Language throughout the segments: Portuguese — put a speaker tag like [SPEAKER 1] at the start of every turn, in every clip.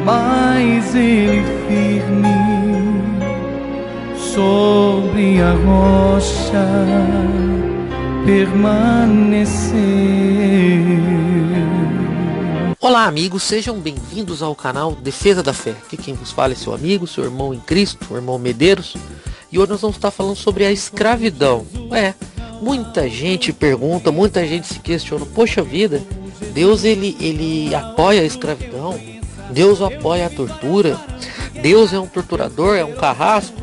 [SPEAKER 1] mas ele firme sobre a rocha permaneceu.
[SPEAKER 2] Olá amigos, sejam bem-vindos ao canal Defesa da Fé. Aqui quem vos fala é seu amigo, seu irmão em Cristo, o irmão Medeiros. E hoje nós vamos estar falando sobre a escravidão. Muita gente pergunta, muita gente se questiona: poxa vida, Deus ele apoia a escravidão? Deus apoia a tortura? Deus é um torturador, é um carrasco?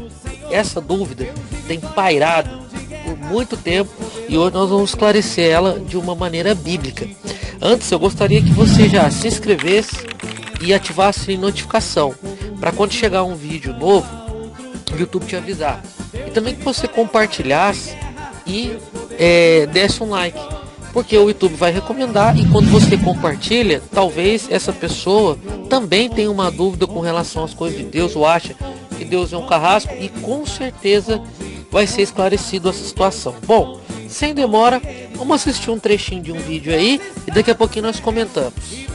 [SPEAKER 2] Essa dúvida tem pairado por muito tempo e hoje nós vamos esclarecer ela de uma maneira bíblica. Antes eu gostaria que você já se inscrevesse e ativasse a notificação para quando chegar um vídeo novo o YouTube te avisar. E também que você compartilhasse e desse um like, porque o YouTube vai recomendar, e quando você compartilha, talvez essa pessoa também tenha uma dúvida com relação às coisas de Deus, ou acha que Deus é um carrasco, e com certeza vai ser esclarecido essa situação. Bom, sem demora, vamos assistir um trechinho de um vídeo aí e daqui a pouquinho nós comentamos.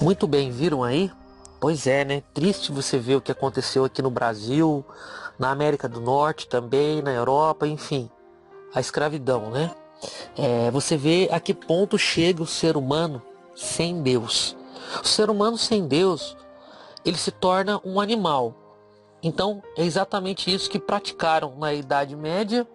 [SPEAKER 2] Muito bem, viram aí? Pois é, né? Triste você ver o que aconteceu aqui no Brasil, na América do Norte também, na Europa, enfim. A escravidão, né? Você vê a que ponto chega o ser humano sem Deus. O ser humano sem Deus, ele se torna um animal. Então, é exatamente isso que praticaram na Idade Média.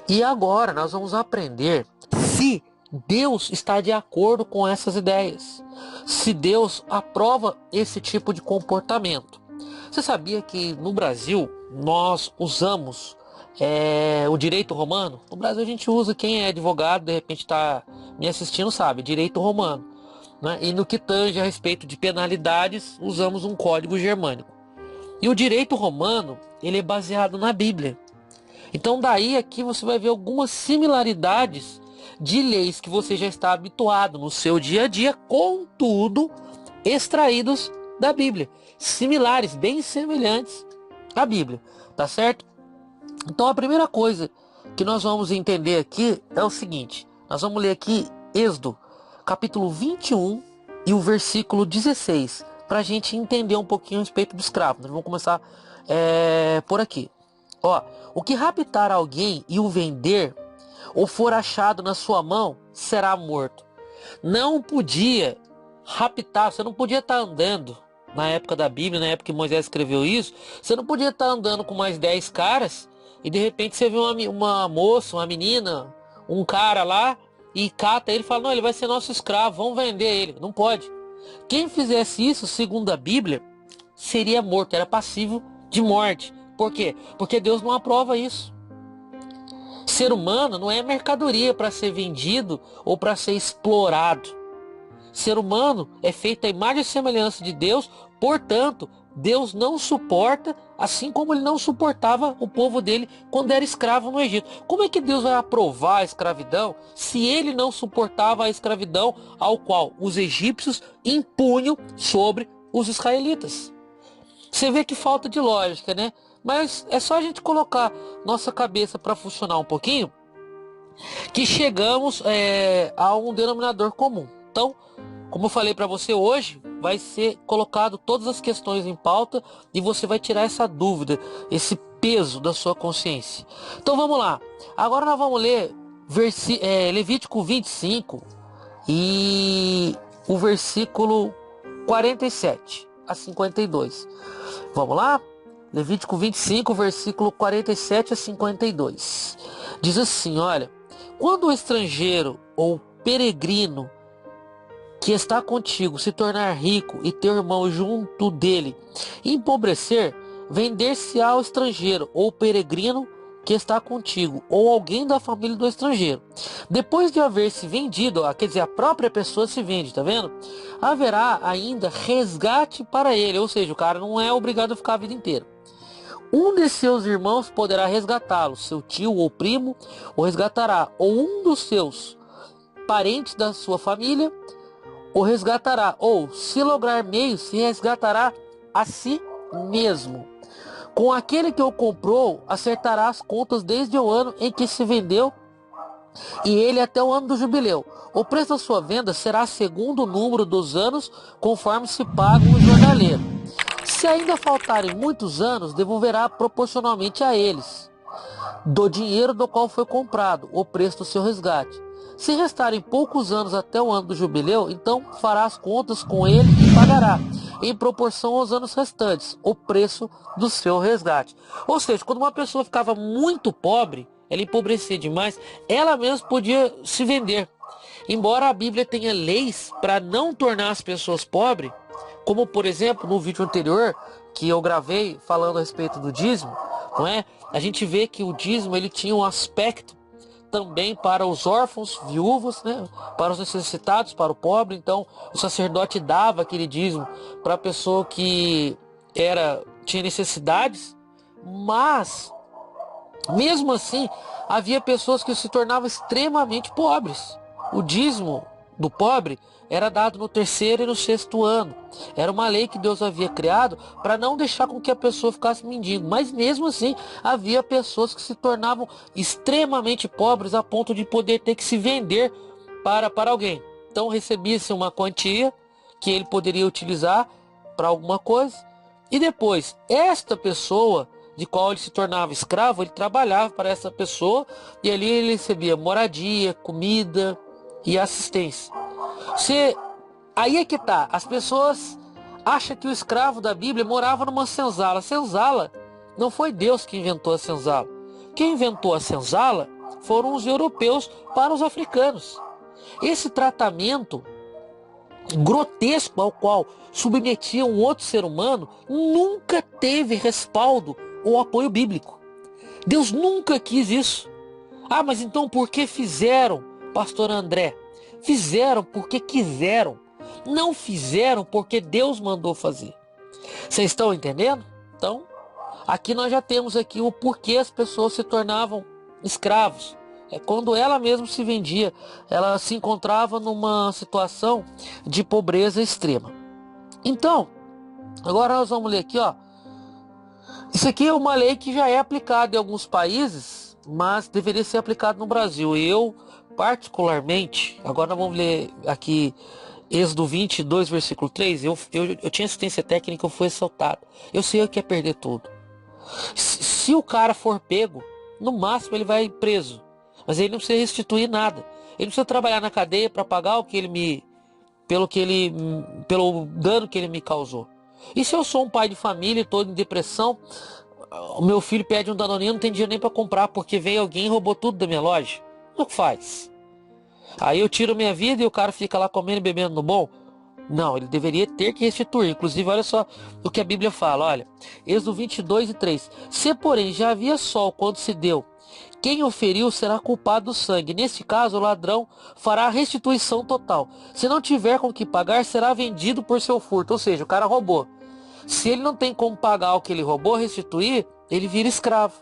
[SPEAKER 2] E agora nós vamos aprender se Deus está de acordo com essas ideias, se Deus aprova esse tipo de comportamento. Você sabia que no Brasil nós usamos o direito romano? No Brasil a gente usa, quem é advogado de repente está me assistindo sabe, direito romano, né? E no que tange a respeito de penalidades usamos um código germânico. E o direito romano ele é baseado na Bíblia. Então daí aqui você vai ver algumas similaridades de leis que você já está habituado no seu dia a dia, contudo extraídos da Bíblia, similares, bem semelhantes à Bíblia, tá certo? Então a primeira coisa que nós vamos entender aqui é o seguinte: nós vamos ler aqui Êxodo capítulo 21 e o versículo 16, para a gente entender um pouquinho a respeito do escravo. Nós vamos começar por aqui. O que raptar alguém e o vender, ou for achado na sua mão, será morto. Não podia raptar, você não podia estar andando, na época da Bíblia, na época que Moisés escreveu isso, você não podia estar andando com mais 10 caras, e de repente você vê uma moça, uma menina, um cara lá, e cata ele e fala: não, ele vai ser nosso escravo, vamos vender ele. Não pode. Quem fizesse isso, segundo a Bíblia, seria morto, era passível de morte. Por quê? Porque Deus não aprova isso. Ser humano não é mercadoria para ser vendido ou para ser explorado. Ser humano é feito à imagem e semelhança de Deus, portanto, Deus não suporta, assim como ele não suportava o povo dele quando era escravo no Egito. Como é que Deus vai aprovar a escravidão se ele não suportava a escravidão ao qual os egípcios impunham sobre os israelitas? Você vê que falta de lógica, né? Mas é só a gente colocar nossa cabeça para funcionar um pouquinho, que chegamos a um denominador comum. Então, como eu falei para você hoje, vai ser colocado todas as questões em pauta e você vai tirar essa dúvida, esse peso da sua consciência. Então vamos lá. Agora nós vamos ler Levítico 25 e o versículo 47 a 52. Vamos lá? Levítico 25, versículo 47 a 52. Diz assim, olha: quando o estrangeiro ou peregrino que está contigo se tornar rico e teu irmão junto dele empobrecer, vender-se ao estrangeiro ou peregrino que está contigo, ou alguém da família do estrangeiro. Depois de haver se vendido, quer dizer, a própria pessoa se vende, tá vendo? Haverá ainda resgate para ele, ou seja, o cara não é obrigado a ficar a vida inteira. Um de seus irmãos poderá resgatá-lo, seu tio ou primo o resgatará, ou um dos seus parentes da sua família o resgatará, ou, se lograr meios, se resgatará a si mesmo. Com aquele que o comprou, acertará as contas desde o ano em que se vendeu e ele até o ano do jubileu. O preço da sua venda será segundo o número dos anos, conforme se paga o jornaleiro. Se ainda faltarem muitos anos, devolverá proporcionalmente a eles, do dinheiro do qual foi comprado, o preço do seu resgate. Se restarem poucos anos até o ano do jubileu, então fará as contas com ele e pagará, em proporção aos anos restantes, o preço do seu resgate. Ou seja, quando uma pessoa ficava muito pobre, ela empobrecia demais, ela mesma podia se vender. Embora a Bíblia tenha leis para não tornar as pessoas pobres, como por exemplo no vídeo anterior que eu gravei falando a respeito do dízimo, não é? A gente vê que o dízimo ele tinha um aspecto também para os órfãos, viúvos, né? Para os necessitados, para o pobre. Então o sacerdote dava aquele dízimo para a pessoa que tinha necessidades, mas mesmo assim havia pessoas que se tornavam extremamente pobres. O dízimo do pobre era dado no terceiro e no sexto ano. Era uma lei que Deus havia criado para não deixar com que a pessoa ficasse mendigo. Mas mesmo assim, havia pessoas que se tornavam extremamente pobres a ponto de poder ter que se vender para alguém. Então recebia-se uma quantia que ele poderia utilizar para alguma coisa. E depois, esta pessoa de qual ele se tornava escravo, ele trabalhava para essa pessoa e ali ele recebia moradia, comida e assistência. Aí é que tá, as pessoas acham que o escravo da Bíblia morava numa senzala. A senzala não foi Deus que inventou a senzala. Quem inventou a senzala foram os europeus para os africanos. Esse tratamento grotesco ao qual submetia um outro ser humano nunca teve respaldo ou apoio bíblico. Deus nunca quis isso. Mas então por que fizeram, pastor André? Fizeram porque quiseram. Não fizeram porque Deus mandou fazer. Vocês estão entendendo? Então, aqui nós já temos aqui o porquê as pessoas se tornavam escravos. É quando ela mesma se vendia, ela se encontrava numa situação de pobreza extrema. Então, agora nós vamos ler aqui, ó. Isso aqui é uma lei que já é aplicada em alguns países, mas deveria ser aplicada no Brasil. Eu, particularmente, agora nós vamos ler aqui Êxodo 22, versículo 3. Eu tinha assistência técnica, eu fui assaltado. Eu sei o que é perder tudo. Se o cara for pego, no máximo ele vai preso. Mas ele não precisa restituir nada. Ele não precisa trabalhar na cadeia para pagar pelo dano que ele me causou. E se eu sou um pai de família, todo em depressão, o meu filho pede um danoninho, não tem dinheiro nem para comprar, porque veio alguém e roubou tudo da minha loja. O que faz? Aí eu tiro minha vida e o cara fica lá comendo e bebendo no bom? Não, ele deveria ter que restituir. Inclusive, olha só o que a Bíblia fala, olha. Êxodo 22 e 3. Se, porém, já havia sol quando se deu, quem o feriu será culpado do sangue. Neste caso, o ladrão fará a restituição total. Se não tiver com que pagar, será vendido por seu furto. Ou seja, o cara roubou. Se ele não tem como pagar o que ele roubou, restituir, ele vira escravo.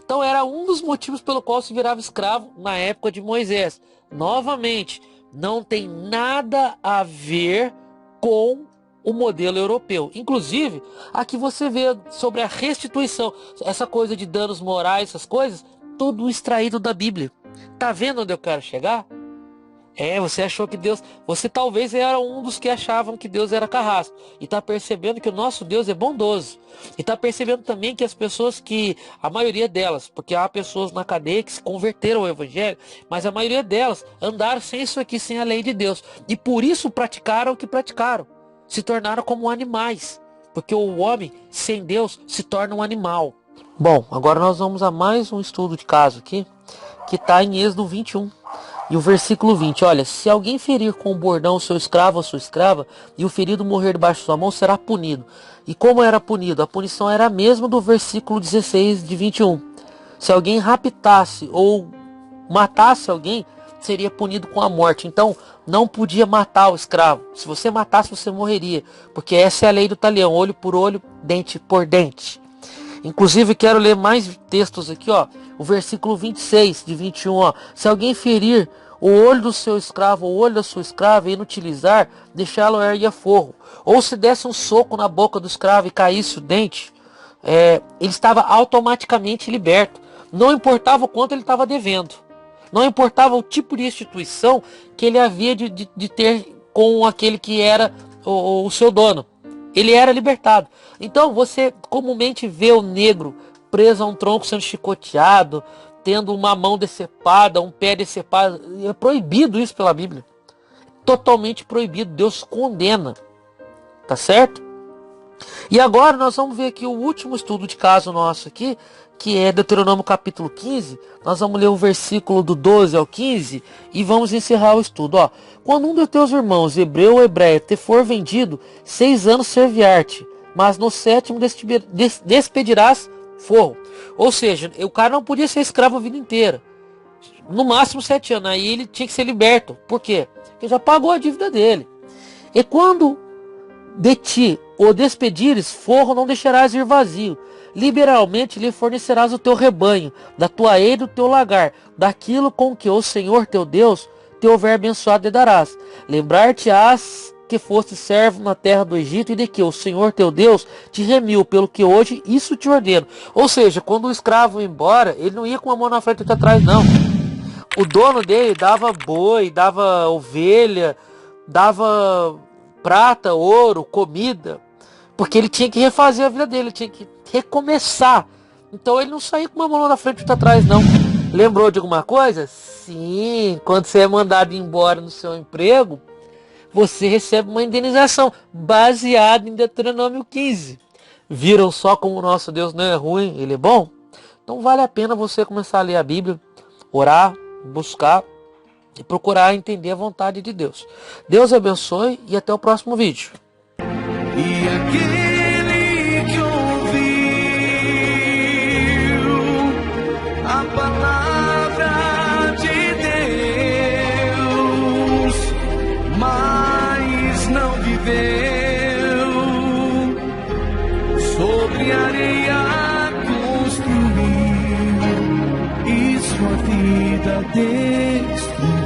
[SPEAKER 2] Então era um dos motivos pelo qual se virava escravo na época de Moisés. Novamente, não tem nada a ver com o modelo europeu. Inclusive, aqui você vê sobre a restituição, essa coisa de danos morais, essas coisas, tudo extraído da Bíblia. Tá vendo onde eu quero chegar? Você achou que Deus... Você talvez era um dos que achavam que Deus era carrasco. E está percebendo que o nosso Deus é bondoso. E está percebendo também que as pessoas que... A maioria delas, porque há pessoas na cadeia que se converteram ao Evangelho, mas a maioria delas andaram sem isso aqui, sem a lei de Deus. E por isso praticaram o que praticaram. Se tornaram como animais. Porque o homem sem Deus se torna um animal. Bom, agora nós vamos a mais um estudo de caso aqui, que está em Êxodo 21. E o versículo 20, olha, se alguém ferir com o bordão o seu escravo ou sua escrava, e o ferido morrer debaixo de sua mão, será punido. E como era punido? A punição era a mesma do versículo 16 de 21. Se alguém raptasse ou matasse alguém, seria punido com a morte. Então, não podia matar o escravo. Se você matasse, você morreria. Porque essa é a lei do talião, olho por olho, dente por dente. Inclusive, quero ler mais textos aqui, ó. O versículo 26 de 21, ó. Se alguém ferir o olho do seu escravo ou o olho da sua escrava e inutilizar, deixá-lo ergue a forro. Ou se desse um soco na boca do escravo e caísse o dente, ele estava automaticamente liberto. Não importava o quanto ele estava devendo. Não importava o tipo de instituição que ele havia de ter com aquele que era o seu dono. Ele era libertado. Então você comumente vê o negro preso a um tronco sendo chicoteado, tendo uma mão decepada, um pé decepado. É proibido isso pela Bíblia. Totalmente proibido. Deus condena. Tá certo? E agora nós vamos ver aqui o último estudo de caso nosso aqui, que é Deuteronômio capítulo 15. Nós vamos ler o versículo do 12 ao 15 e vamos encerrar o estudo. Ó, quando um dos teus irmãos, hebreu ou hebreia, te for vendido, 6 anos servir-te, mas no 7º despedirás forro. Ou seja, o cara não podia ser escravo a vida inteira. No máximo 7 anos. Aí ele tinha que ser liberto. Por quê? Porque já pagou a dívida dele. E quando de ti o despedires, forro não deixarás ir vazio. Liberalmente lhe fornecerás o teu rebanho, da tua eira e do teu lagar, daquilo com que o Senhor teu Deus te houver abençoado e darás. Lembrar-te-ás que foste servo na terra do Egito e de que o Senhor teu Deus te remiu, pelo que hoje isso te ordeno. Ou seja, quando o escravo ia embora, ele não ia com a mão na frente e outra atrás, não. O dono dele dava boi, dava ovelha, dava prata, ouro, comida, porque ele tinha que refazer a vida dele, ele tinha que recomeçar. Então ele não saía com uma mão na frente e outra atrás, não. Lembrou de alguma coisa? Sim, quando você é mandado embora no seu emprego, você recebe uma indenização baseada em Deuteronômio 15. Viram só como o nosso Deus não é ruim, ele é bom? Então vale a pena você começar a ler a Bíblia, orar, buscar e procurar entender a vontade de Deus. Deus abençoe e até o próximo vídeo.
[SPEAKER 1] E aquele que ouviu a palavra de Deus, mas não viveu, sobre areia construiu e sua vida destruiu.